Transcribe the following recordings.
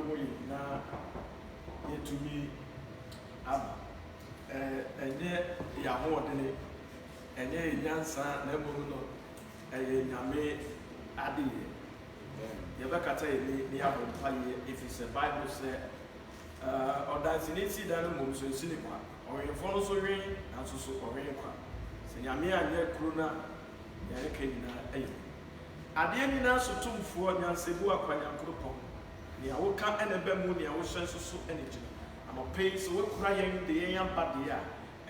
moyi na yetumi aba enye ya ho odene enye nyansa na emu no nyame adiye yebekata ni abompa ye if the Bible say odansinisi dan mo so nsini kwa oyenfo no so wen anso so owen kwa se nyame anye kuro na ya ekanyina ayi ade nyina so tumfuo nyansebu akwanyankropɔ ne awoka ene ba mu ne awo hye so energy amopei so wekura yen de yen abade a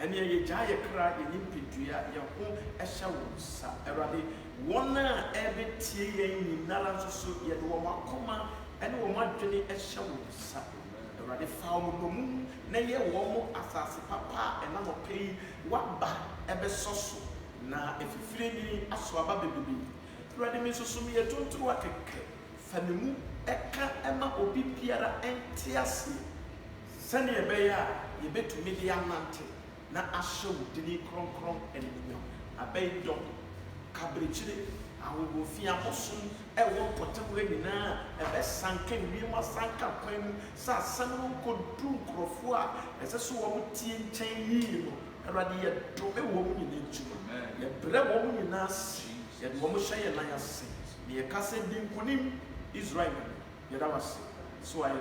ene ye gya ye kra ye nimpedua ye ho ehya wo sa erade wona ebetie yen nyinara so ye de wo makoma ene wo madwene ehya wo sa erade faawo no mu na ye wo mo asase papa ena mopei waba ebesoso na efifire ni aso aba bebebi erade mi so mi ye tontoro akeke fanemu eka ema obi biara entiase sani ebeya ye betumi de amante na ahye wudini kronkron enenyo abeidom kabrechire awogo fia bosom ewo potebu nyina ebe sanka wiema sanka kwan sa sanu kodu nkrofo a eseso wo tie nchen yi no erade ye dome wo mu nyina ntuma ye bre wo mu nyina si ye de wo mu hye ye nan ase ne ye kase di nkunim Israel ye da was so I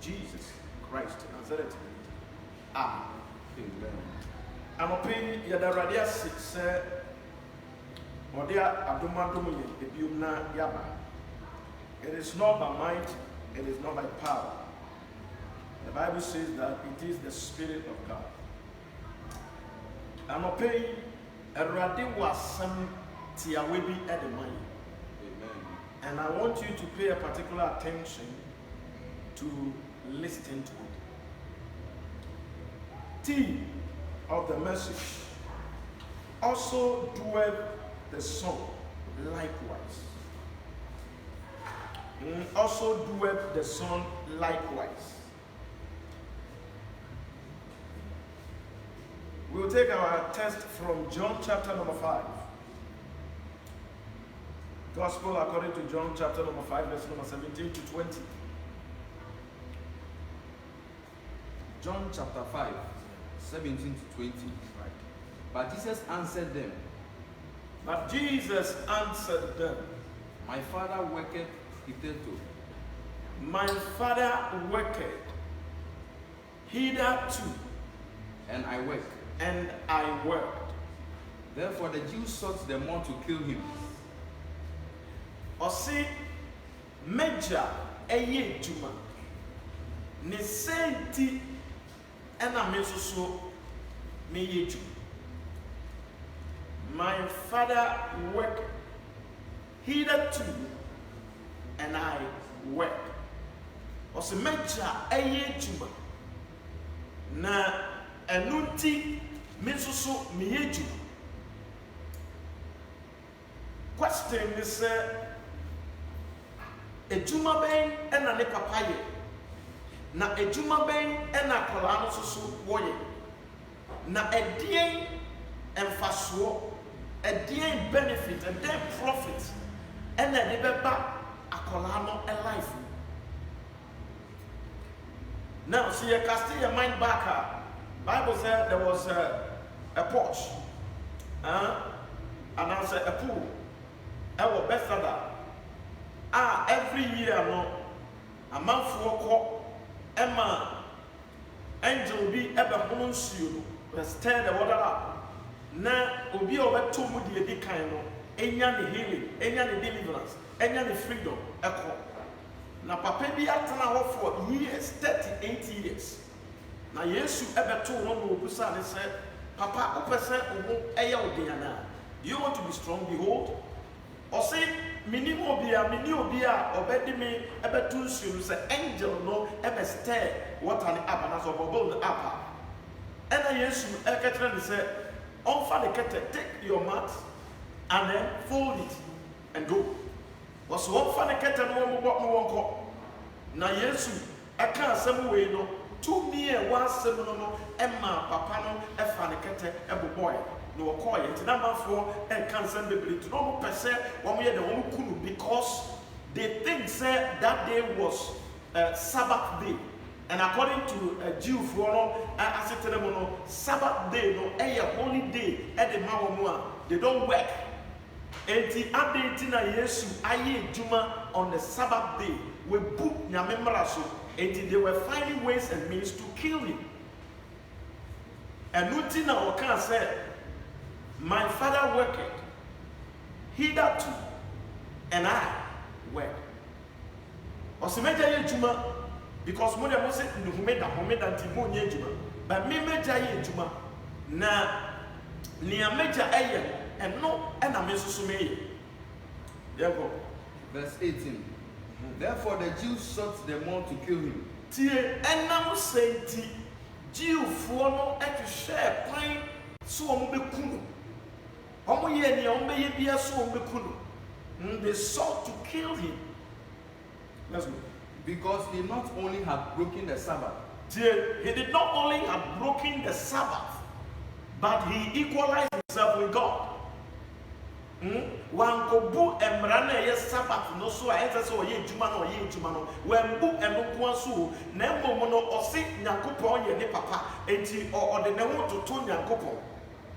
Jesus Christ Nazareth. Amen. Amope yadarade ase se odia adomadomo ye ebium na yaba. It is not by might, it is not by power. The Bible says that it is the Spirit of God. Amope erade wasam tiawe bi edemai. Amen. And I want you to pay a particular attention to listen to it. Theme of the message. Also doeth the Son likewise. Also doeth the Son likewise. We'll take our text from John chapter number 5. Gospel according to John chapter number 5, verse number 17 to 20. John chapter 5, 17 to 20. Right. But Jesus answered them. My Father worketh hitherto. My Father worketh hitherto. And I work. And I worked. Therefore the Jews sought the more to kill him. Osi meja eye juma. Ne senti ena me so me ye juma. My Father work hitherto, and I work. Osi meja eye juma. Na enunti me so me ye juma. Question is ejuma ben ena ne papa ye na ejuma ben ena kola no so woye na edien emfaso edien benefit edien profit ena de beba akola no a life. Now see you cast your mind back. Bible said there was a porch and I said a pool. I was Bethesda. Every year no a man for Emma angel be ever honors you. Stir the water up. Na obi over 2 mudi edi kind no. Enya the healing, enya the deliverance, enya the freedom. Echo. Na papa bi atana for years, 38 years. Na Yesu ever told no obusa de say, Papa, opese oho eya odiana. You want to be strong, behold. Or say, mini obia, obedi me, ebe tunsu, say, angel no, ebe stay, what an abanas of a the upper. And I Yesu, eketren say, on for the kete, take your mat, and then fold it, and go. Was one for the kete, no one go. Na Yesu, I can't some way no, 2 near 1 no, Emma, papa no, efane kete, ebo boy. No call it number 4 and cancer baby to no percent 1 year the one couldn't because they think say that day was Sabbath day. And according to Jew for Sabbath day no a holy day at the Mawamua. They don't work. And the updating Yesu aye Juma on the Sabbath day. We book Nyamemraso. And they were finding ways and means to kill him. And Nutina Okan said, my father worked hitherto, and I work. Osimeja ye juma because mo dem say nhumeda ntimo nye juma. But me meja ye juma na nia meja eye eno na me susu me. Therefore, verse 18. Therefore the Jews sought the more to kill him. Tie enam senti Jewfo no ehwehwe kwan so omo bekunu. Omo ye ni omo ye bia so omo bekunu. They sought to kill him. Let's go. Because he not only had broken the Sabbath. He did not only have broken the Sabbath, but he equalized himself with God. Wan kobu emrana ye Sabbath no so ese so ye juma no wan bu eno so na mmom no ose Nyankopon ye ne papa enti o de ne ho toto Nyankopon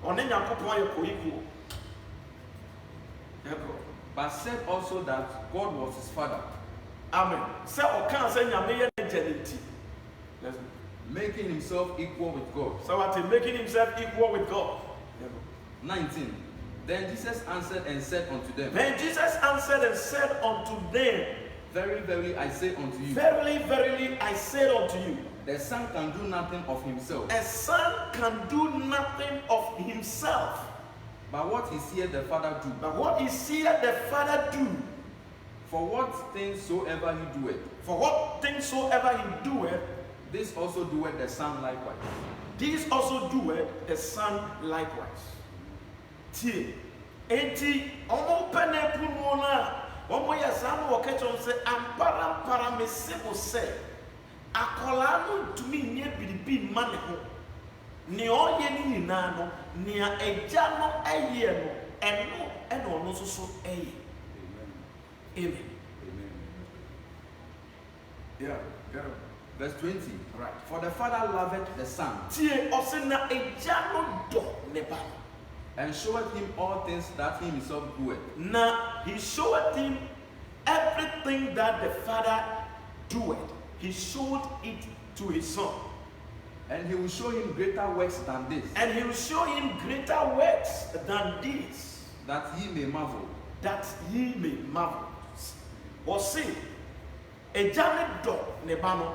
one Nyankopon ye koyiku. But said also that God was his father. Amen. Say o kan say nyame ye ne janeti. Let's making himself equal with God. So what making himself equal with God. 19. Then Jesus answered and said unto them. Then Jesus answered and said unto them, Verily, verily, I say unto you. Verily, verily, I say unto you. The Son can do nothing of himself. A son can do nothing of himself. But what he seeth the Father do. But what he seeth the Father do. For what things soever he doeth. For what things soever he doeth. This also doeth the Son likewise. This also doeth the Son likewise. Tie. Enti omo pene puno na omo yasano wakechon se ampara me sebo se akola no tumi nye biribi ma ne ho ne oye ni nyina no ne agya no eye no eno ono so eye. Amen. Yeah. Verse 20. Right. For the Father loveth the Son. Tie osena agya no do ne ba. And showeth him all things that he himself doeth. Now he showed him everything that the Father doeth. He showed it to his Son. And he will show him greater works than this. And he will show him greater works than this. That ye may marvel. That ye may marvel. Or see, a janet dog nebano,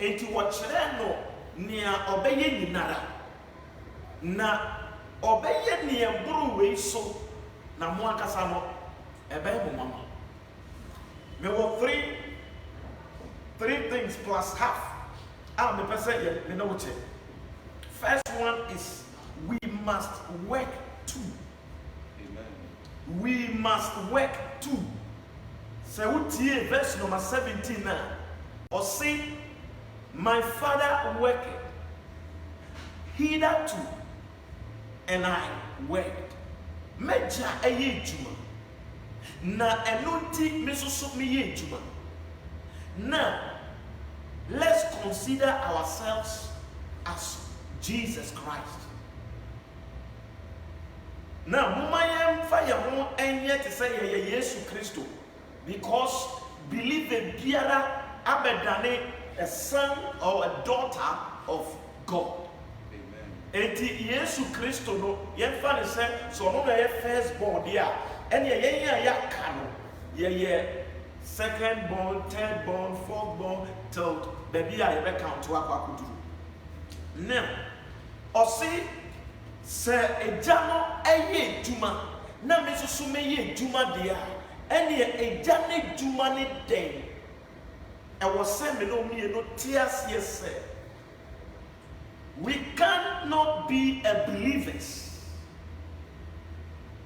enti wachere no nia obeye ninara. Na obeye ni emburu we so na mo akasa no ebe mo mama. Me wo three things plus half. Me person ye me no che. First one is we must work too. Amen. We must work too. So utie verse number 17 now. Or say, my Father worked hitherto, and I worked. Meja eye juma. Na enunti mesoso me ye juma. Now, let's consider ourselves as Jesus Christ. Now, mumayem fire ho enye te say ye Yesu Christo, because believe the biara abedane a son or a daughter of God. Enti Yesu Kristo no yemfa ne se so no na ye first born dia ene ye ya kano ye second born, third born, fourth born till baby a ye be count to akuduru. Now osi se eja no eye djuma na me so me ye djuma dia ene eja ne djuma ne den e wo se me no me no tears yes. We cannot be a believers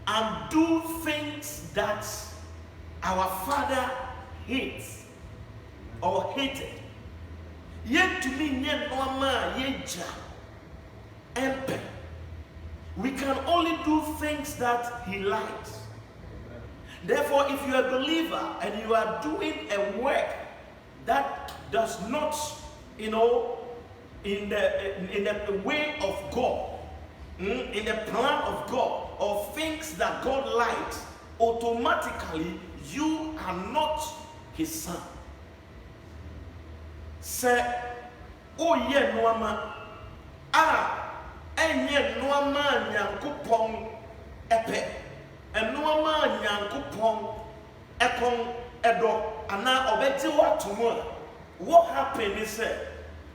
and do things that our Father hates or hated. Yet to me, we can only do things that He likes. Therefore, if you are a believer and you are doing a work that does not, in the way of God, in the plan of God, or things that God likes, automatically you are not his son. Say, oh yeah, noama, enye noama nyankopon epe, noama nyankopon ekon edo, ana obeti watumo. What happened is that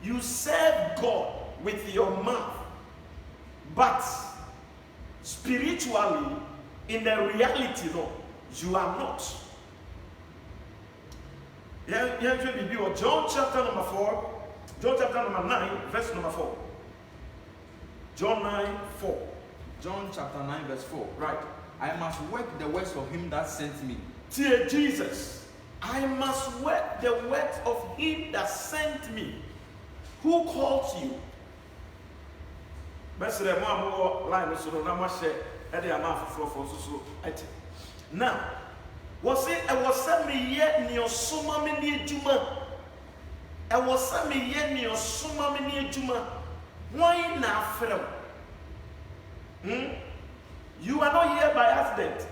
you serve God with your mouth, but spiritually, in the reality, no, you are not. John chapter number 4, John chapter number 9, verse number 4. John 9, 4. John chapter 9, verse 4. Right. I must work the works of him that sent me. Dear Jesus, I must work the works of him that sent me. Who calls you? Now, was it I was sent me yet near Suma mini Juma? I was sent me yet near Suma mini Juma. Why not film? You are not here by accident.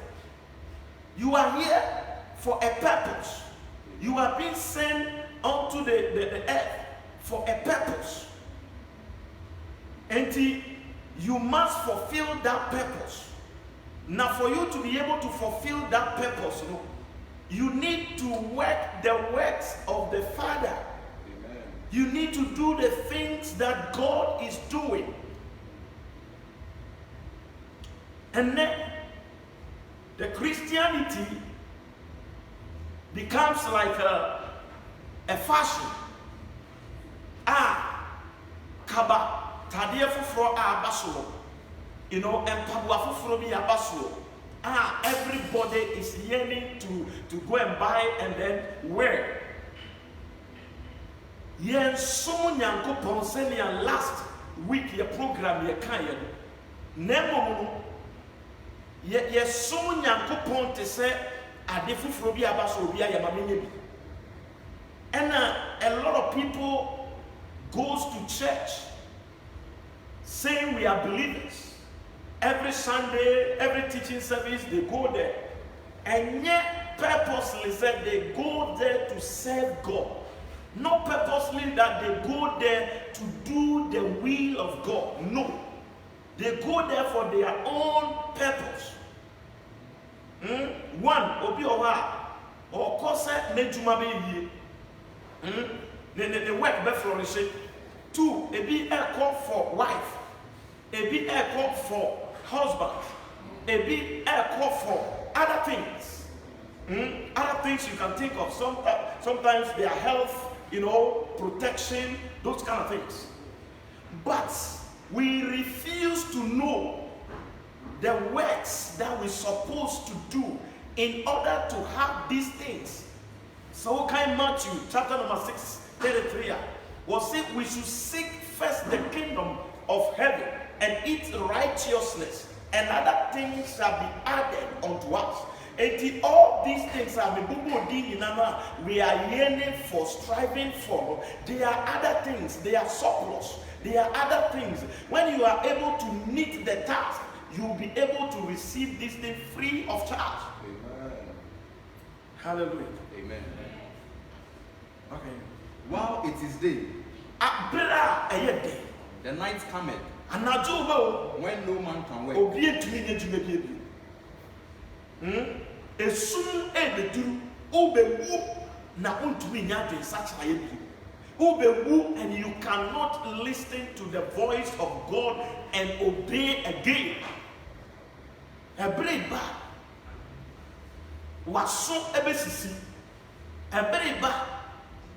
You are here for a purpose. You are being sent onto the earth for a purpose. And you must fulfill that purpose. Now, for you to be able to fulfill that purpose, you need to work the works of the Father. Amen. You need to do the things that God is doing. And then the Christianity becomes like a fashion. Kaba tadia fufuro basulo. And pabua fufuro bi basulo. Everybody is yearning to go and buy and then wear. Yen so nyankopon senia last week your program ye kan ye. Nemo ye so nyankopon te se ade fufuro bi abaso bi ayamamenye bi. And a lot of people goes to church saying we are believers. Every Sunday, every teaching service, they go there. And yet purposely said they go there to serve God. Not purposely that they go there to do the will of God. No. They go there for their own purpose. One, obi owa or kosa nejuma be ye. The work be flourishing. Two, a be a call for wife. A be a call for husband. A be a call for other things. Other things you can think of. Sometimes their health, protection, those kind of things. But we refuse to know the works that we're supposed to do in order to have these things. So Matthew chapter number 6:33 was it we should seek first the kingdom of heaven and its righteousness, and other things shall be added unto us. And all these things we are yearning for, striving for. They are other things. They are surplus. They are other things. When you are able to meet the task, you will be able to receive this thing free of charge. Amen. Hallelujah. Amen. Okay. While it is day, the night cometh, when no man can work. Esum ebeduru obewu na untumi nyade such a yebi obewu, and you cannot listen to the voice of God and obey again. Ebreba waso ebesisi ebreba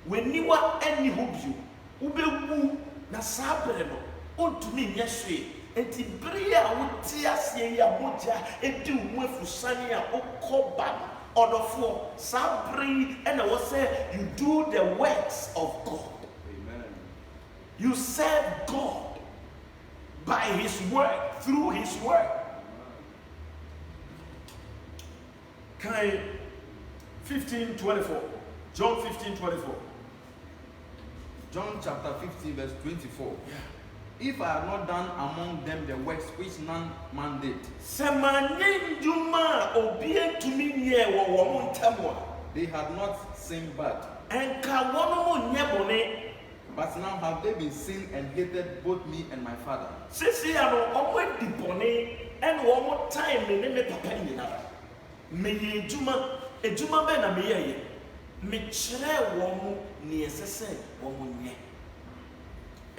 weniwa eni hobio obewu na sabre no untumi nyeswe. Enti bria wutia sie ya moja edi umwefusani ya okoba odofo sabri, and I will say you do the works of God. Amen. You serve God by his word, through his word. Can 15:24. John 15:24. John chapter 15 verse 24. Yeah. If I had not done among them the works which none man did, they had not sinned but now have they been seen and hated both me and my Father.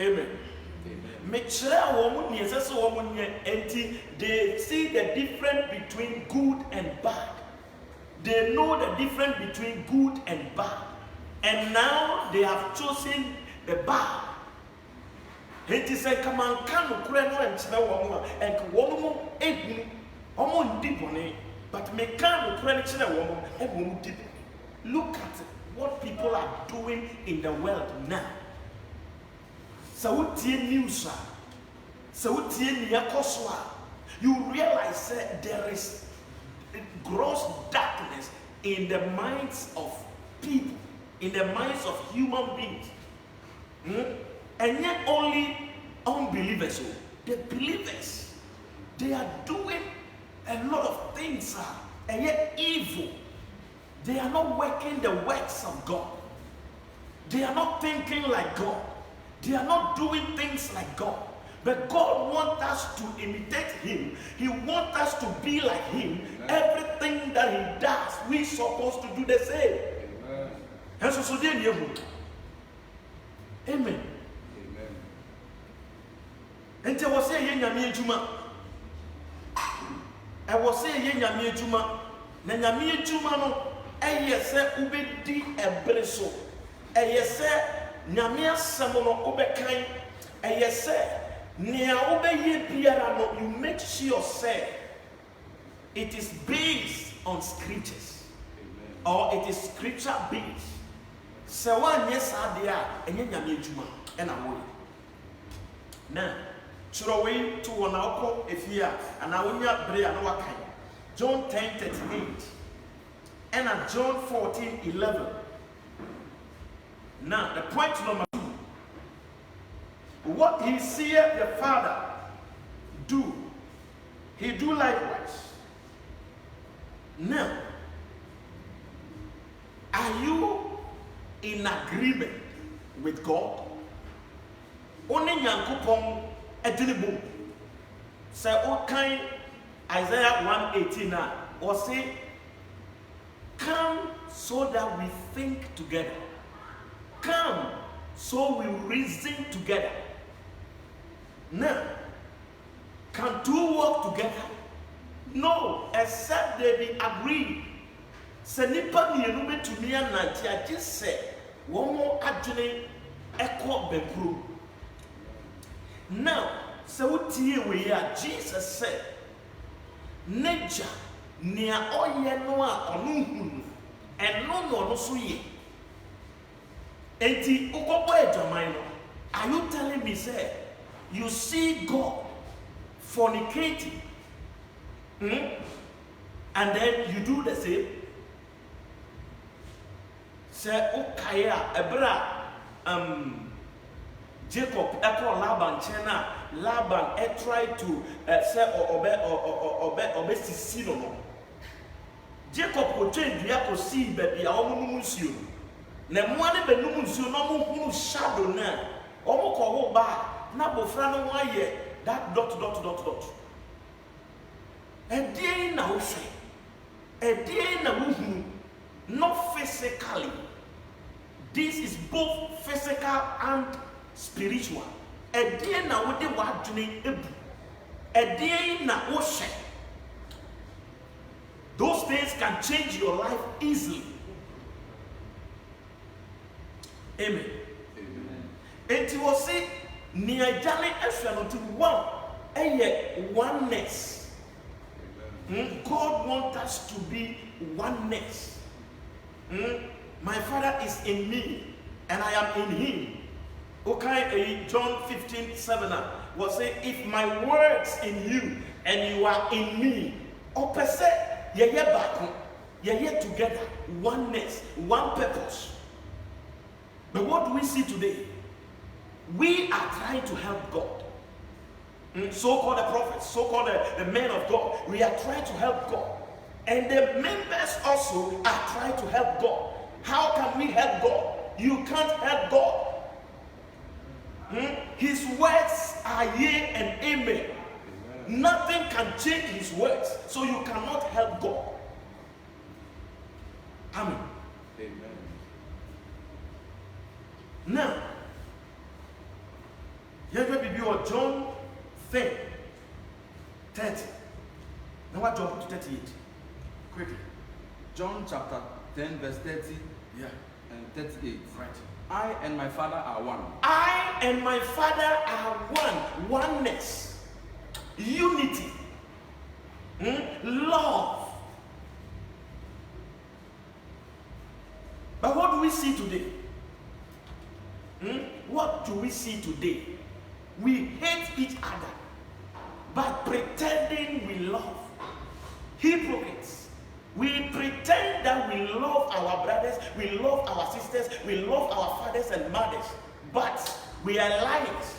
Amen. They see the difference between good and bad. They know the difference between good and bad. And now they have chosen the bad. It is a command but me look at what people are doing in the world now. You realize that there is gross darkness in the minds of people, in the minds of human beings. And yet only unbelievers, the believers, they are doing a lot of things and yet evil. They are not working the works of God. They are not thinking like God. They are not doing things like God. But God wants us to imitate Him. He wants us to be like Him. Amen. Everything that He does, we're supposed to do the same. Amen. Amen. And I was saying, I was saying, Nanyami Juma no, say ubedi ebreso. Say Nyamia Samono Obekai, and say, Nia Obeye Piara no, you make sure say it is based on scriptures. Or it is scripture based. So one yes idea and Nyamia Juma and I will. Now, Churoway to one alcohol if here and I will not bring another kind. John 10:38 and at John 14:11. Now, the point number 2. What he seeth the Father do, he do likewise. Now, are you in agreement with God? Only Yankupon edinibu. Say, okay, Isaiah 1:18 or say, come so that we think together. Come, so we reason together. Now, can two work together? No, except they be agreed. Senipa ni enube to me and I just say, one more adjune echo bebru. Now, so we are Jesus said, nature near oye noa onuhun and no so ye. Enti ukopo ejamaino. Are you telling me, say, you see God fornicating, and then you do the same? Say, ukaya ebra Jacob echo Laban chena Laban tried to say obe sisi no. Jacob ko train dua ko see baby a omo nsuo. Na mo ane be num nsuo no mo hunu shadow na. Omo ko wo ba na bofra no wa ye that dot. Edie na wo hwe. Edie na wo hunu. Not physically. This is both physical and spiritual. Edie na wo de wa dwene ebu. Edie na wo hwe. Those things can change your life easily. Amen. And you will see, near Jali Eshelon to one, oneness. God wants us to be oneness. My Father is in me, and I am in Him. Okay, John 15:7 will say, if my words in you, and you are in me, you're together, oneness, one purpose. But what do we see today? we are trying to help God. So-called the prophets, so-called the men of God, we are trying to help God. And the members also are trying to help God. How can we help God? You can't help God. His words are yea and amen. Nothing can change his words, so you cannot help God. Amen. Amen. Now, here's what we do. John 30. Now what jump to 38? Quickly. John chapter 10, verse 30 Yeah. and 38. Right. I and my Father are one. I and my Father are one. Oneness. Unity. Love. But what do we see today? What do we see today? We hate each other, but pretending we love. Hypocrites. We pretend that we love our brothers, we love our sisters, we love our fathers and mothers, but we are liars.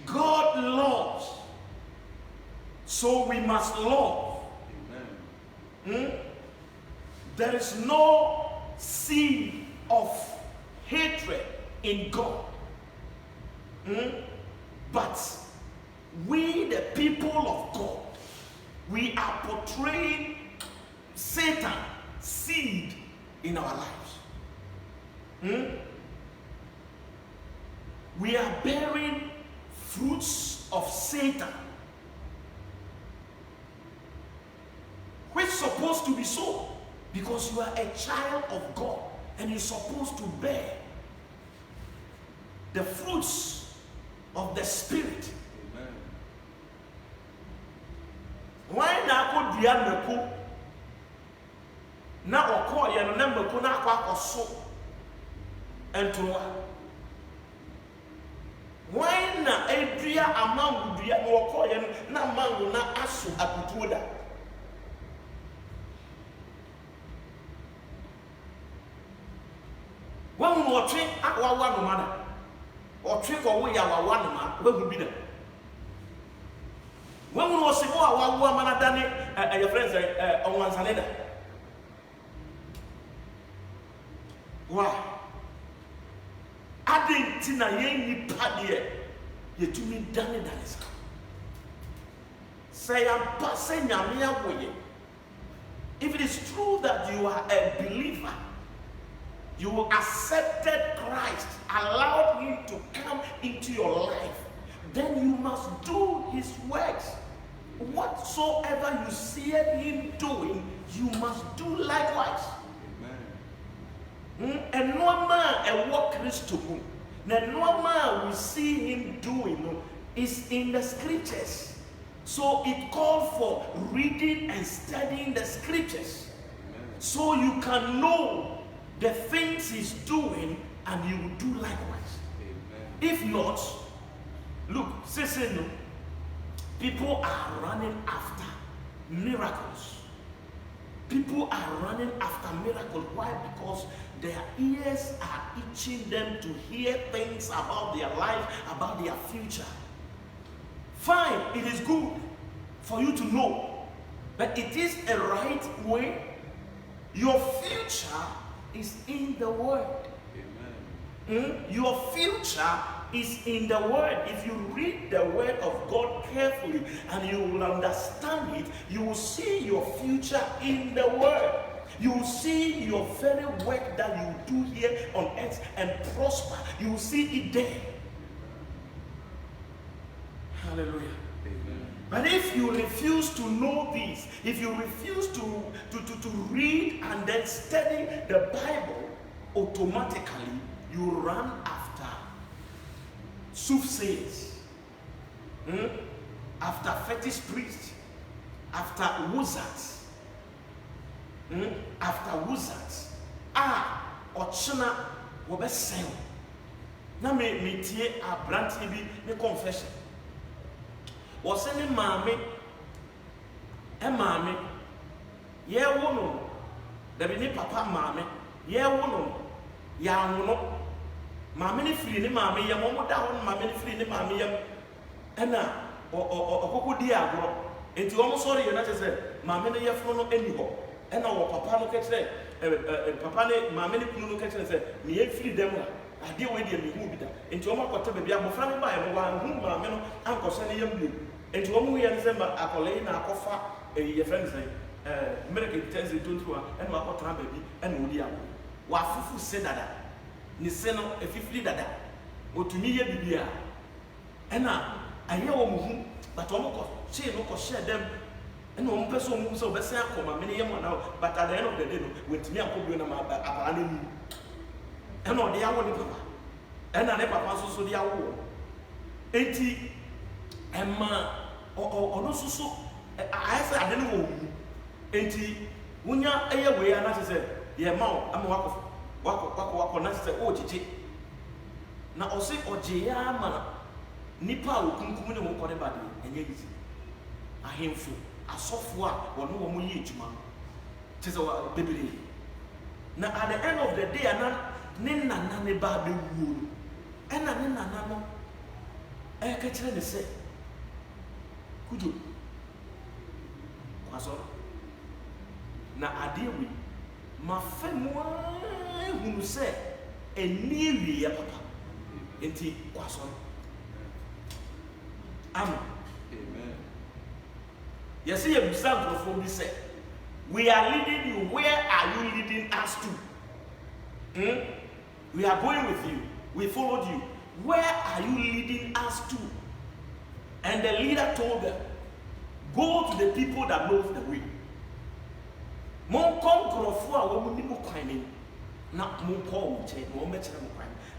God loves, so we must love. Amen. There is no seed of hatred in God. But we, the people of God, we are portraying Satan seed in our lives. We are bearing fruits of Satan, which is supposed to be so, because you are a child of God and you're supposed to bear the fruits of the Spirit. Amen. Why na ko dua mako na okọ ye no na mako na akọ akoso entoa? Why na edua amangu dua na okọ ye no na mango na aso akutuo da? When we watching akwa wa no mana or trick or way our one man, where will be there? When we was sick, our woman had done it, your friends on one Saneda. Why? I didn't tina ye paddy, ye to me done it. That is say, I'm passing Yamia way. If it is true that you are a believer, you accepted Christ, allowed him to come into your life, then you must do his works. Whatsoever you see him doing, you must do likewise. And no man a walk Christ to whom. No man we see him doing is in the scriptures. So it called for reading and studying the scriptures. So you can know the things he's doing, and you will do likewise. Amen. If not, look, no, people are running after miracles. People are running after miracles. Why? Because their ears are itching them to hear things about their life, about their future. Fine, it is good for you to know, but it is a right way. Your future is in the word. Amen. Your future is in the word. If you read the word of God carefully and you will understand it, you will see your future in the word. You will see your very work that you do here on earth and prosper. You will see it there. Hallelujah. Amen. But if you refuse to know this, if you refuse to read and then study the Bible, automatically you run after soothsayers, after fetish priests, after wizards, ochina wobesel. Na me tie abranti bi me confession. Was any mammy, ye woman, there be papa mammy, ye woman, ya wono maame ne firi ne maame yam omo da ho maame ne firi ne maame yam ɛna okoko di agoro enti omo sori ye na kyese maame ne yefro no ani ho ɛna wo papa no kekere papa ne maame ne kunu no kekere sɛ me ye firi dem a ade we de me hu bi da enti omo akɔta baabi abofra me ba ye no wa hu maame no ankɔsɛ ne yam bi enti omo ye ne sɛ akɔlɛ na akɔfa ye friend sɛ American tense don't wa ɛna akɔtra baabi ɛna odi agoro wa fufu se dada ni se no efifiri dada otumi ye bibia ɛna ayɛ wɔ mu hu but ɔmo kɔ che no kɔ share dem ɛna ɔmo pɛ so ɔmo sɛ ɔbɛsɛn akɔ ma mene yɛ mo na but at the end of the day no wetumi akɔ bio na ma apara ne mu ɛna ɔde awo ne papa ɛna ne papa nso so de awo enti ɛma ɔno nso so ayɛ sɛ ade no wɔ mu enti wonya ɛyɛ wei ana sɛ yɛ ma wo ama wakɔ na sɛ ɔgyegye na ɔse ɔgye ya ama nipa a wɔkunkum ne wo kɔde bade ɛnyɛ yizi ahemfo asɔfo a wɔne wɔ mo yɛ adwuma kyɛ sɛ bebree na at the end of the day ana ne nana ne ba bɛwuo no ɛna ne nana no ɛka kyerɛ ne sɛ kudwo kwasɔ na adeɛ wei mafa mu hunu sɛ ɛni wie papa enti kwasɔ amen. Yes, you have from this. We are leading you. Where are you leading us to? We are going with you. We followed you. Where are you leading us to? And the leader told them, go to the people that knows the way.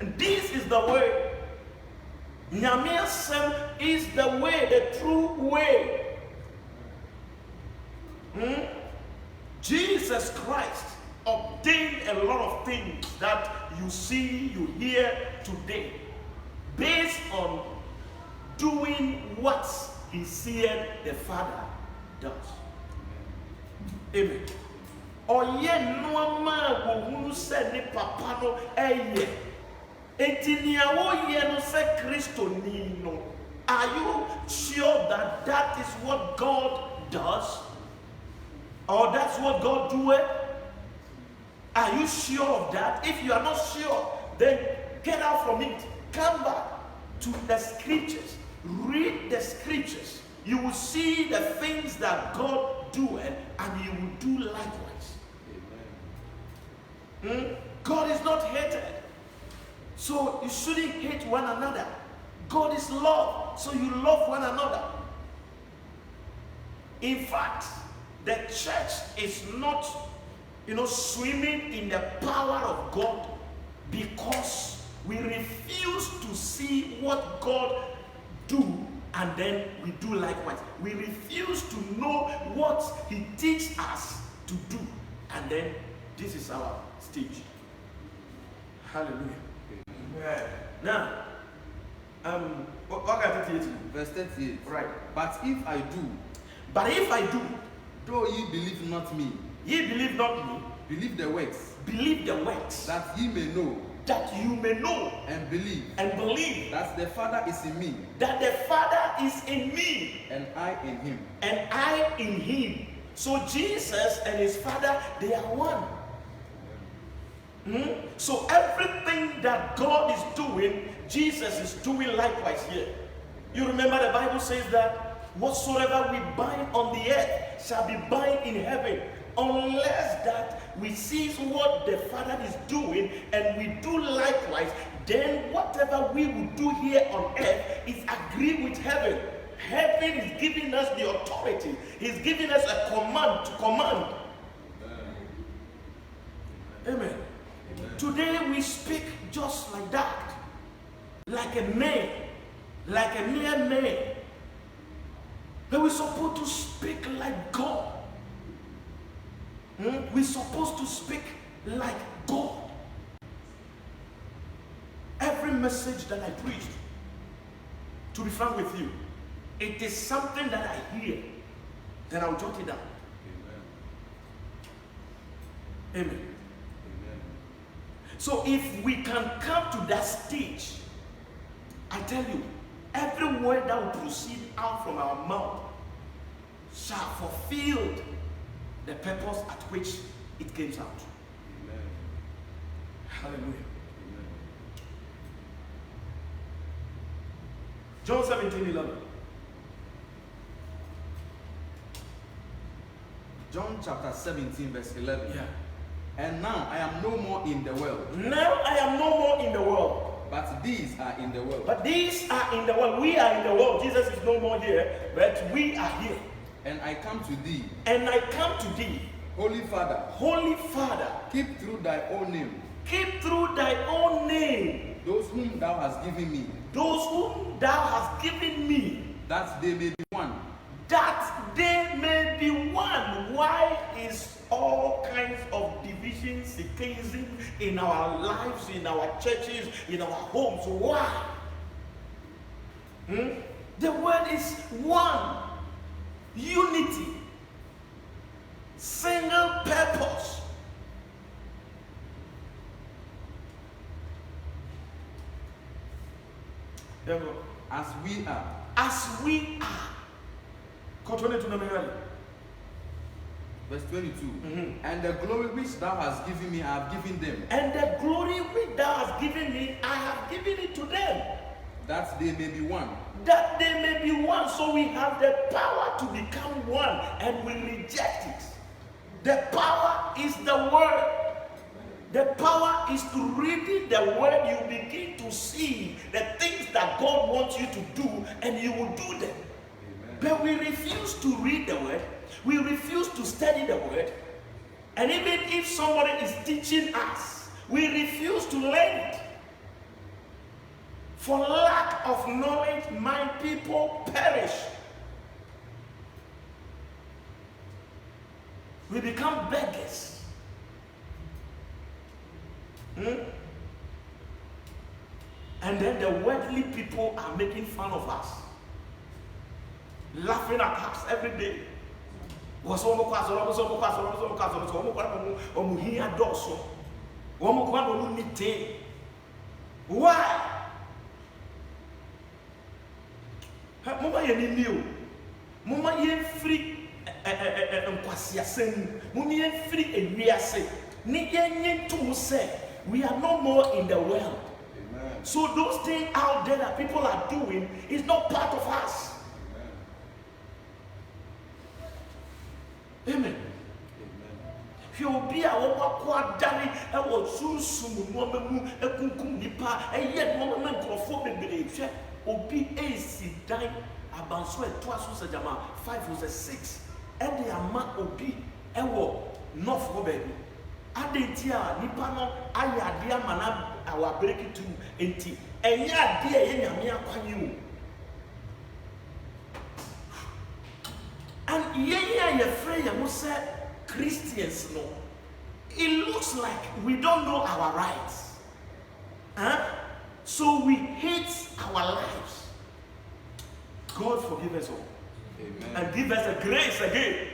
And this is the way. Nyamiasem is the way, the true way. Jesus Christ obtained a lot of things that you see, you hear today, based on doing what he said the Father does. Amen. Oye noama wohunu se ni papa no eye. Entinia wo ye no se Kristo ni no. Are you sure that that is what God does? Or that's what God doeth? Are you sure of that? If you are not sure, then get out from it. Come back to the scriptures. Read the scriptures. You will see the things that God doeth, and you will do likewise. Amen. God is not hated, so you shouldn't hate one another. God is love, so you love one another. In fact, the church is not, swimming in the power of God because we refuse to see what God do and then we do likewise. We refuse to know what he teaches us to do, and then this is our stage. Hallelujah. Amen. Now, what can I tell you? Verse 38. Right. But if I do, though ye believe not me, ye believe not me, believe the works, that ye may know, that you may know, and believe that the Father is in me, and I in him. So Jesus and his Father, they are one. So everything that God is doing, Jesus is doing likewise here. You remember the Bible says that whatsoever we bind on the earth shall be bound in heaven, unless that we cease what the Father is doing and we do likewise. Then whatever we will do here on earth is agree with heaven. Heaven is giving us the authority. He's giving us a command to command. Amen. Today we speak just like that, like a man, like a mere man. But we're supposed to speak like God. We're supposed to speak like God. Every message that I preach, to be frank with you, it is something that I hear, then I'll jot it down. Amen. Amen. So if we can come to that stage, I tell you, every word that will proceed out from our mouth shall fulfill the purpose at which it came out. Amen. Hallelujah. Amen. John 17:11. John chapter 17, verse 11. Yeah. And now I am no more in the world, Now I am no more in the world, but these are in the world. but these are in the world. We are in the world. Jesus is no more here, but we are here. And I come to thee, And I come to thee, Holy Father, Holy Father, keep through thy own name keep through thy own name those whom thou hast given me, those whom thou hast given me, that they may be one. that they may be one. Why is all kinds of division, secession in our lives, in our churches, in our homes? Why? The word is one, unity, single purpose. There we go. As we are. As we are. Continue to number Verse 22. And the glory which thou hast given me, I have given them, And the glory which thou hast given me, I have given it to them, that they may be one. that they may be one. So we have the power to become one, and we reject it. The power is the word. The power is to reading the word. You begin to see the things that God wants you to do, and you will do them. Amen. But we refuse to read the word. We refuse to study the word. And even if somebody is teaching us, we refuse to learn it. For lack of knowledge, my people perish. We become beggars. And then the worldly people are making fun of us, laughing at us every day. Why? Mama ye ni o. Mama ye free nkwasiasem. Mama ye free ewiase. Ni ye nyentu say we are no more in the world. Amen. So those things out there that people are doing is not part of us. Amen. He will be a woman daddy. I was so soon woman ekunkum nipa eye woman nkrofo bebree obi AC dan abanso etoaso sajama 5 was a 6 and the ama obi ewo north wo baby adentia nipa no ayade amana our break to enti enya ade ye nyame akwanye o. And ye free you say Christians no. It looks like we don't know our rights. So we hate our lives. God forgive us all. Amen. And give us a grace again.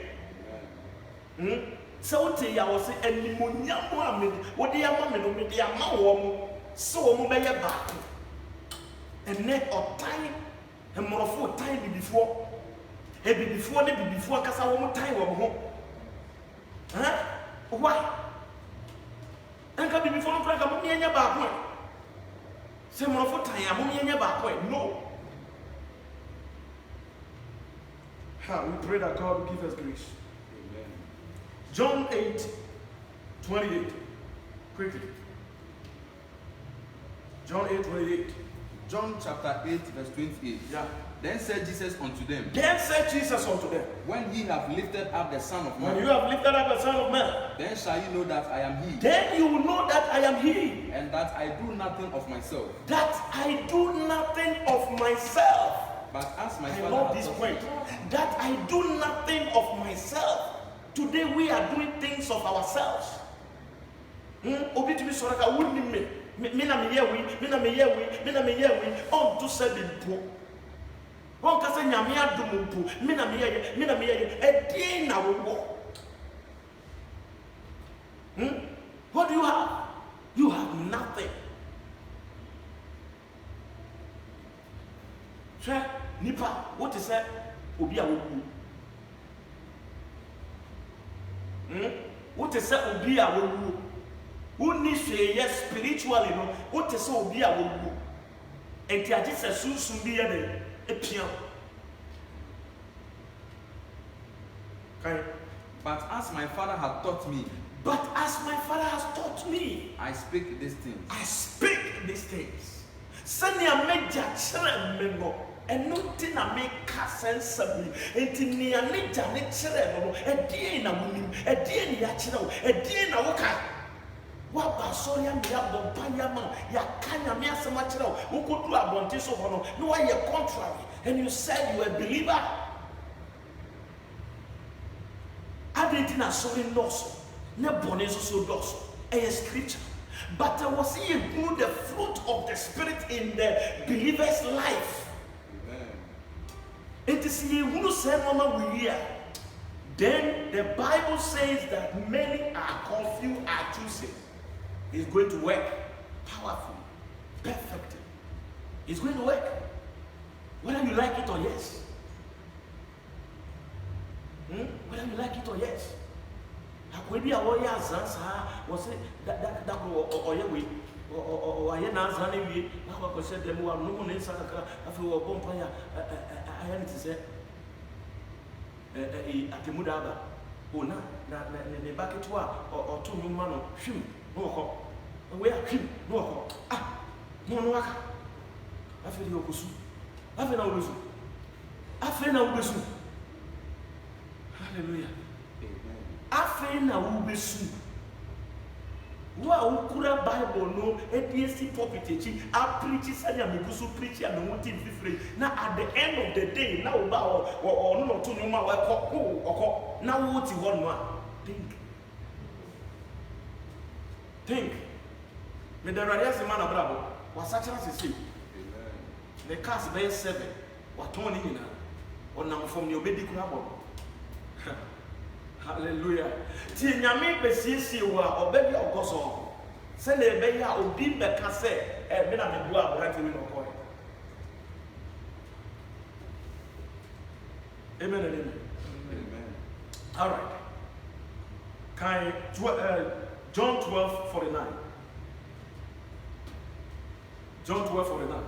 So te ya wo se animonyam amedi wo de ama me no me de ama wo mo so wo mo be ye baako. Ene otan emorofo otan bibifo e bibifo ne bibifo akasa wo mo tan wo mo ho. Why? Enka bibifo no franka mo me nya baako e. Se morofo tan ya mo me nya baako e. No. We pray that God will give us grace. Amen. John 8:28. Quickly. John 8:28. John chapter 8, verse 28. Yeah. Then said Jesus unto them, Then said Jesus unto them, when ye have lifted up the Son of when Man, you have lifted up the Son of Man, then shall you know that I am He, then you will know that I am He, and that I do nothing of myself, that I do nothing of myself. but as my I Father love hath this taught point. me. That I do nothing of myself. Today we are doing things of ourselves. Obi to be soraka wouldn't me. Me na me ye we. On to say the one can say Yamia Dumumpu, Mina Mia, a day now. What do you have? You have hwɛ nipa wote sɛ obi a wowu wote sɛ obi a wowu wonni hwee spiritually no wote sɛ obi a wowu enti agye sɛ sunsun bi yɛ ne epia but as my father has taught me I speak these things sɛnea megya kyerɛ me no ɛno nti na meka sɛnsɛm yi enti nea ne gya ne kyerɛ no ɛdeɛn na wonim ɛdeɛn ne yɛakyerɛ wo ɛdeɛn na woka woaba asɔre a meyɛabɔ mpayɛ ma yɛaka nyame asɛm akyerɛ wo wokɔduru abɔnten so hɔ no na woayɛ contrary and you said you are a believer adɛn nti na asɔre nnɔɔso ne bɔne nso so dɔɔso ɛyɛ scripture. But was he through the fruit of the Spirit in the believer's life? It is he who said, Mama, we hear. Then the Bible says that many are confused, are choosing. It's going to work powerfully, perfectly. It's going to work. Whether you like it or yes. Whether you like it or yes. Akwebi a woyɛ azan saa wɔse da ɔyɛ we ɔyɛ n'azan ne wie na wakɔhyɛ dɛm wa no mu ne nsa kakra afei wɔbɔ mpa ya ayɛ ne te sɛ atemuda aba o na ne ba ketewa ɔto nnwom ma no hwim na wɔkɔ ɔwɛ a hwim na wɔkɔ na ɔno waka afei deɛ ɔkɔsu afei na wobɛsu hallelujah. Afei na wubesu wo a wokura Bible no ediesi pulpit echi a preach sanya megusu preach ya me wonti fifire na at the end of the day na wo ba ono no to nyuma wa ekọ na wo ti ho no a think me da radio se man abrabo wasachara sisi the cast by 7 waton ni nyina onam from ne obedi kura bo hallelujah. Ti nyame besiesie wa obebi ogoso se na ebe ya obi beka se me na me bua abrante mi no ko amen and amen. All right, can John 12:49. John 12:49.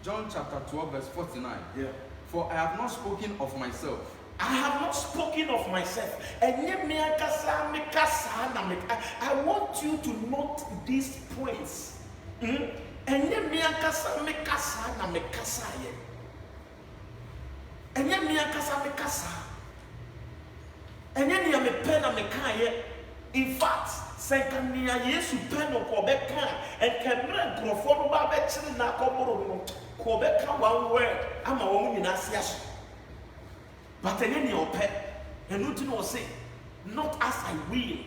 John chapter 12 verse 49. Yeah. For I have not spoken of myself. I have not spoken of myself. I want you to note these points. In fact, secondly, yes, you pen or Quebec and Cameron Grofon Babet na Comoro, Quebec, one word, I'm a woman in Asias. But any your pet, and nothing will say, not as I will,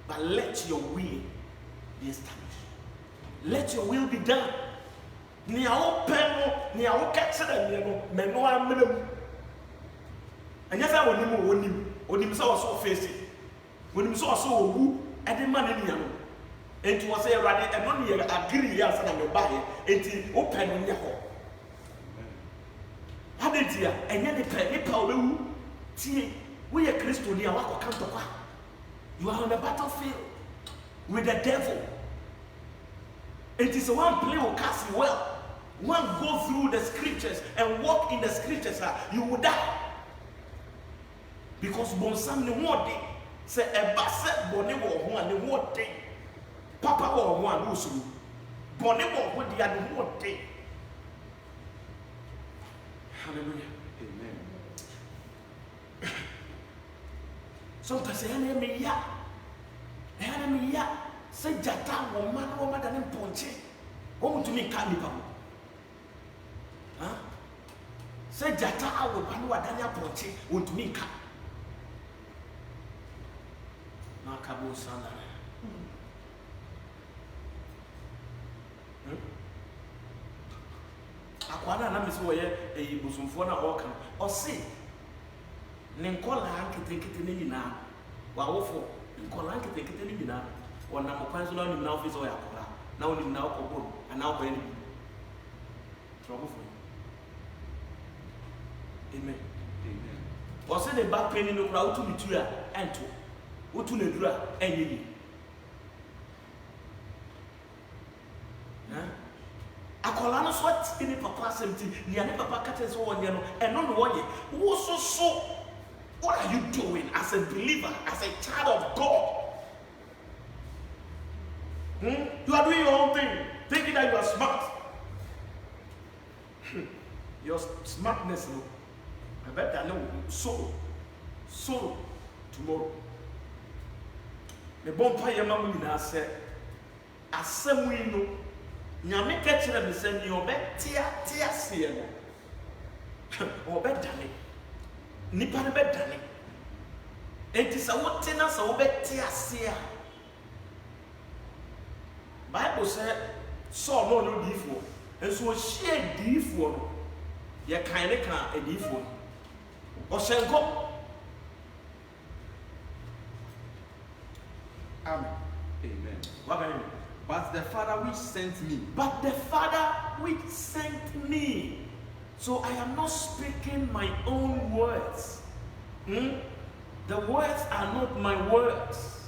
but let your will be established. Let your will be done. Niao peno, niao catcher, menoa minimum. And yes, I will him so facing. When him so who, and the man in him. And to say, rather, and only agree, yes, and I'm buy it, and open on your home. Hadetia, and yet the penny power. We are Christian, you are on the battlefield with the devil. It is one play will cast you well. One go through the scriptures and walk in the scriptures, you will die. Because Bonsam the one day say a basset bonnet or one the one day. Papa or one who's bonnet or what the other one day. Hallelujah. Amen. Sometimes enemy ya say jata woman than ponche. What to me can be say jata awo panu adanya ponche won't me ka. Na kabo sana. Akwana na mesi wo ye ebusumfo na o kan o se ne nkola nketekete ne nyina wa wofo nkola nketekete ne nyina wona mokwan so na nim na office o yakora na onim na okoboro ana okoye ne trobofo Amen. Amen. Ɔsɛ ne ba panyin no kora wotu ne tu a ɛnto. Wotu ne duru a ɛnyɛ yi. Akwadaa no so ati ne papa asɛm ti nea ne papa ka kyerɛ sɛ wɔnyɛ no ɛno na wɔyɛ. Wo so what are you doing as a believer, as a child of God? You are doing your own thing, thinking that you are smart. Your smartness, no. I bet I know. So tomorrow. The bomb pie mamu ni na say, asem wi no. Nyame ka kyerɛ me sɛ ni ɔbɛtia seɛ no. Ɔbɛdane. Nipa no bɛdane. Enti sɛ wote na sɛ wobɛtia seɛ. Bible said, Saul no diifoɔ. Nso ɔhyia diifoɔ no. Yɛ kan ne kan diifoɔ. Ɔhyɛ nkɔ. Amen. Amen. What can you? But the Father which sent me. But the Father which sent me. So I am not speaking my own words. The words are not my words.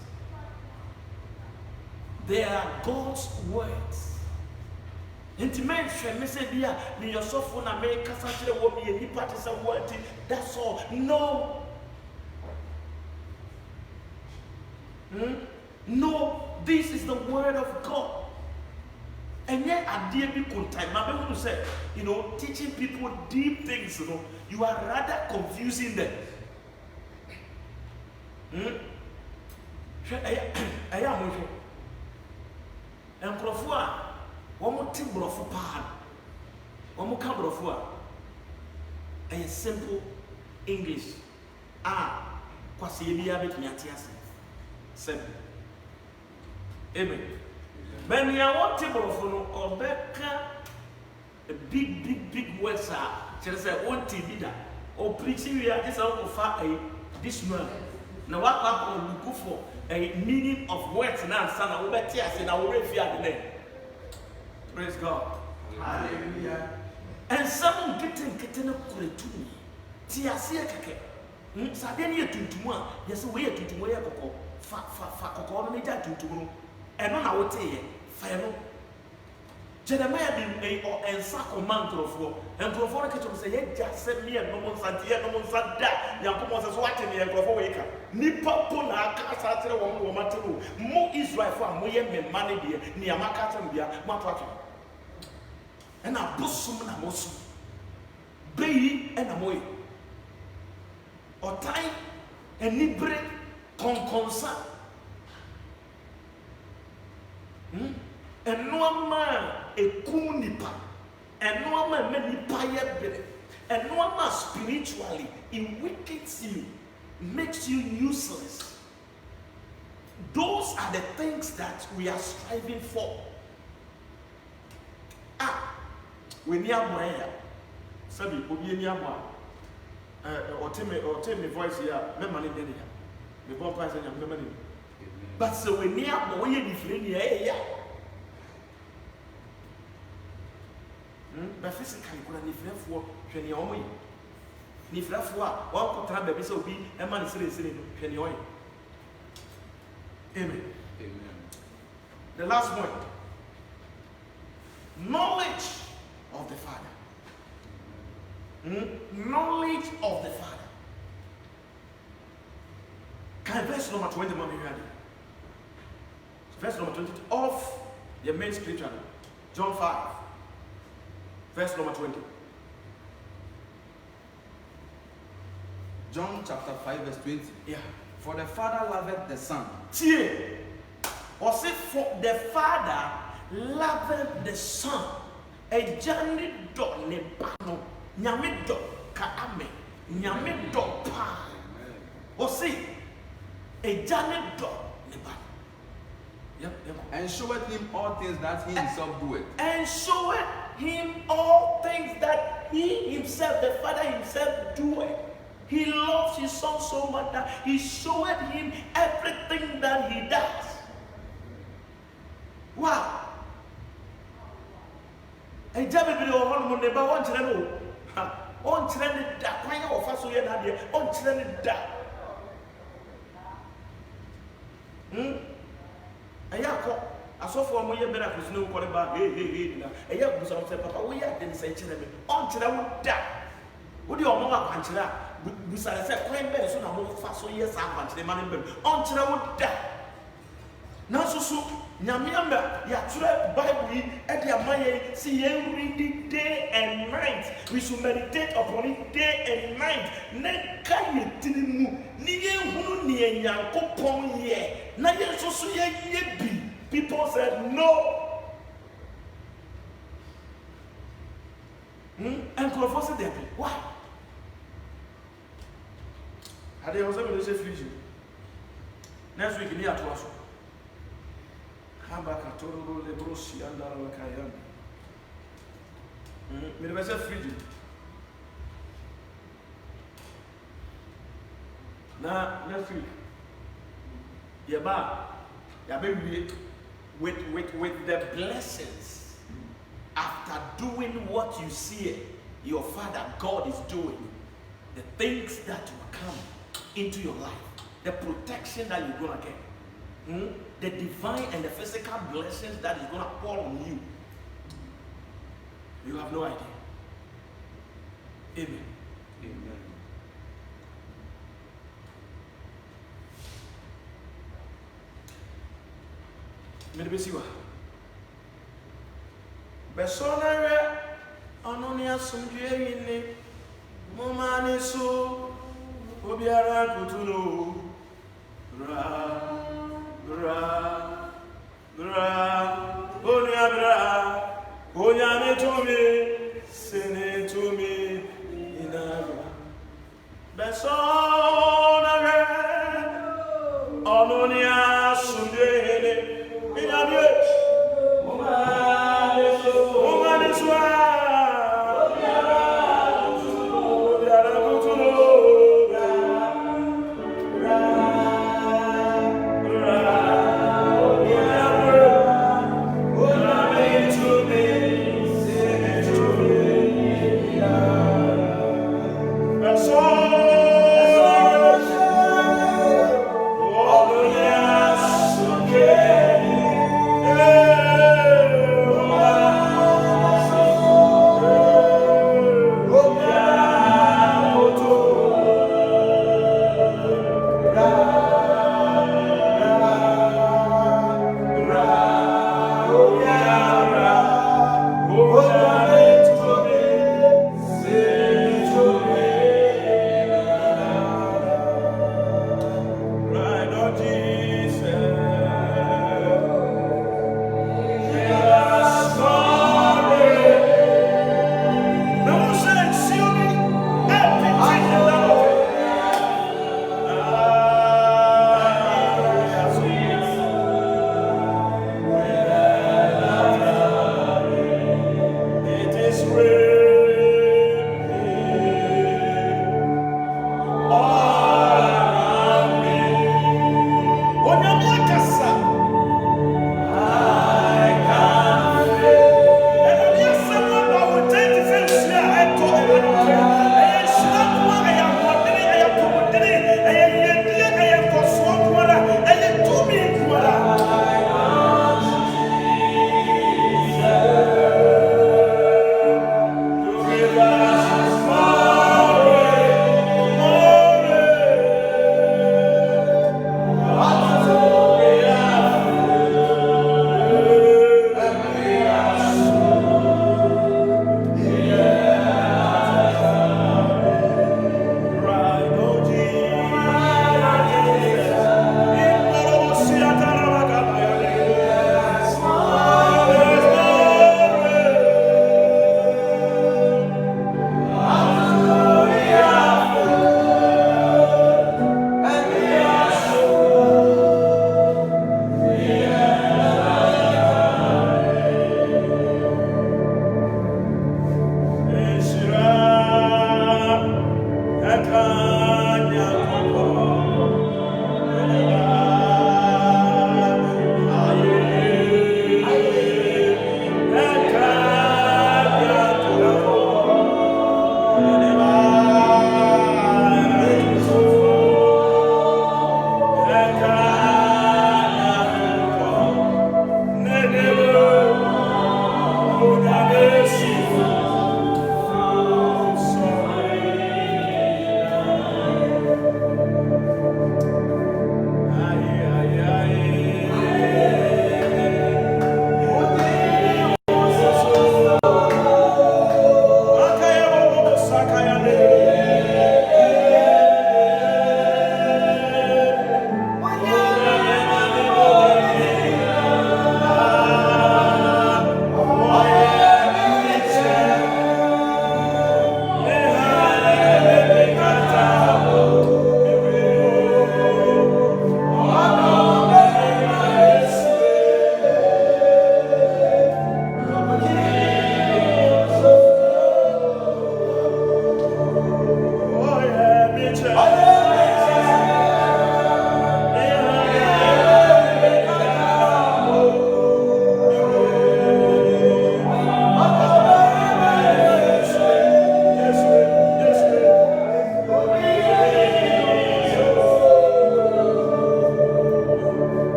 They are God's words. Intimate me say bia me yourself na me kasa kire wo me ni party some word. That's all. No. No, this is the word of God. And yet at DB time, my people say, teaching people deep things, you are rather confusing them. I am and Profua, one more thing, Brofu Pan, one more come Brofua, a simple English. Kwasi bit miatias. Simple. Amen. When you want to Brofu or Becca, a big words are just a one TV or preaching we are this out of this man. Now what happened? We go for a meaning of words now, son. I will bet yes, and I will fear the name. Praise God. Hallelujah. And some getting a kuretuni. Tiasia keke. Sadeni tuntumwa. Yes, we are tuntumwa koko. Fa koko meja tuntumu. And on our tea, fire. Jeremiah be or and sack command for and Profor catch say, yes, just send me a no one santia, no one santa, Yankos as watching me and Profor. Nipa pona kasa woman to more Israel for me money dear, near Macatan dear, Matwaki. And I bosom and a mosun. Baby and a moy. Or time and nibre conconsa. And no man a kunipa, and no man many pie, and no man spiritually it weakens you, makes you useless. Those are the things that we are striving for. We near Moya, Sabi, Obi near Moya, or tell me voice here, memory, the bomb price and your memory. But so we near Moya, different, yeah. But physically, could have different for 20 or more. Nifrafua, one could have baby so be a man is listening to 20 oil. Amen. Amen. The last point, knowledge of the Father. Knowledge of the Father. Can verse number 20 mommy ready? Verse number 20 of the main scripture, John 5. Verse number 20. John chapter 5 verse 20. Yeah. For the Father loveth the Son. Tie. Or say for the Father loveth the Son. A journey do ne bano. Nyame do ka ame. Nyame do pa. Or say a journey do ne bano. Yep. And showeth him all things that he himself doeth. And showeth him all things that he himself, the Father himself, doeth. He loves his Son so much that he showeth him everything that he does. Wow. And Jabby will hold on the one channel. On trend da. Why you offer so you na there? On trend da. Ayako. Asofo ọmọ yẹ bẹrẹ akusi ne nkọrẹ ba hey na ẹyẹ akusa ọmọ sẹ papa wo yẹ adi nsẹ nkyẹn mi ọnkyerẹ wo da wo di ọmọ wa kwankyerẹ a busare sẹ kwan bẹẹ so na mo fa so yẹ saa kwankyerẹ ma ne bẹẹ ọnkyerẹ wo da nanso so nyame ama yàtúrẹ bible yi ẹdi ama yẹ si yẹn read it day and night we should meditate upon it day and night ne ka yẹ tiri mu ni yẹn hunu ni yẹn nyanko pọn yẹ na yẹn soso yẹ yẹ bi. People said no. And Crawford said that. Why? Had they also been free? Next week, near to us. Habakatoro, Lebrosi, and Alakayan. Maybe I said free. Now, next week. Yaba, Yababy. With the blessings after doing what you see your Father God is doing, the things that will come into your life, the protection that you're gonna get, the divine and the physical blessings that is gonna fall on you. You have no idea. Amen. Amen. Medibesiwa. Besonare anonia sumdue yini mumani so obiara kutuno onya metumi sene tumi inara besonare anonia sumdue yini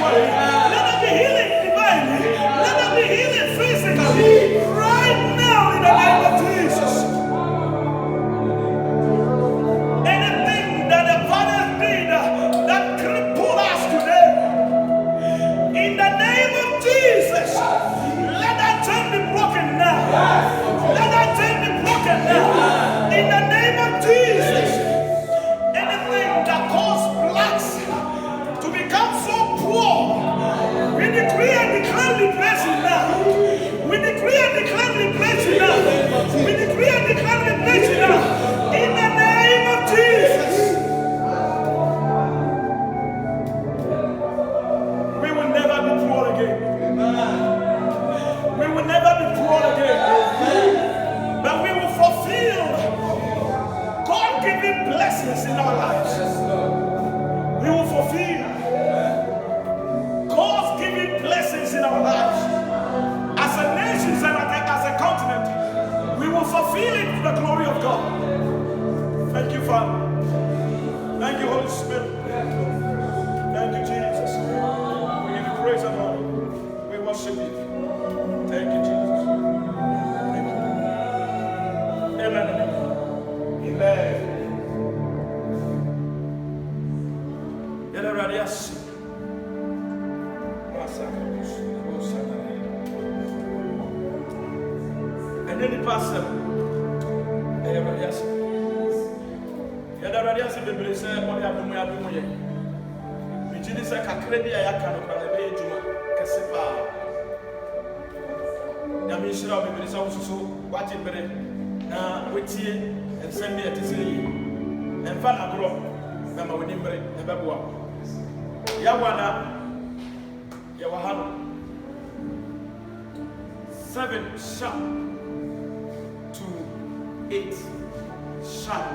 spiritually. Let there be healing divinely. Let there be healing physically. Right now in the name of Jesus. Anything that the Father did that crippled us today, in the name of Jesus, let that chain be broken now. Let that chain be broken now. In the name of Jesus. Anything that caused blacks to become so poor, we decree and declare liberation now. We decree and declare liberation now. We decree and declare liberation now. In the name of Jesus. We will never be poor again. We will never be poor again. But we will fulfill God-given blessings in our lives. We will fulfill God-given blessings in our lives. As a nation and as a continent, we will fulfill it to the glory of God. Thank you, Father. Thank you, Holy Spirit. Thank you, Jesus. We give you praise and honor. We worship you. Thank you, Jesus. Thank you. Amen. Amen. And then the pastor, sharp to 8 sharp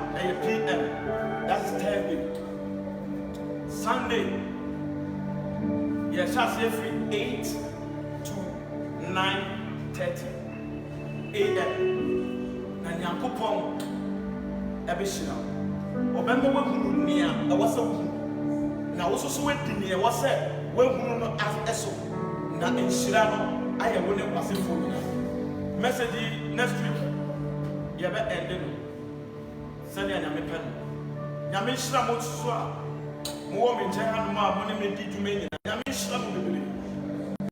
PM. That's 10 minutes. Sunday, yes, every 8 to 9:30 AM. And Yankupon Ebishina. Obemba Wunia, I was a now also so went in here was said, when Wuno as Esso, not in Shirano, I am winning was in for message next week. You have ended. Send me a pen. Yamishra Motsua. More in Jahan, money may do me. Yamishra will be.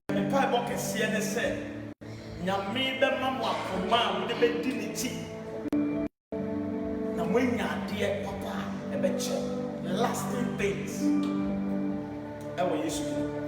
The pipe walk is CNSA. Yami the mamma for man with the dignity. Now, when you are dear papa, a betcha lasting things. I will use you.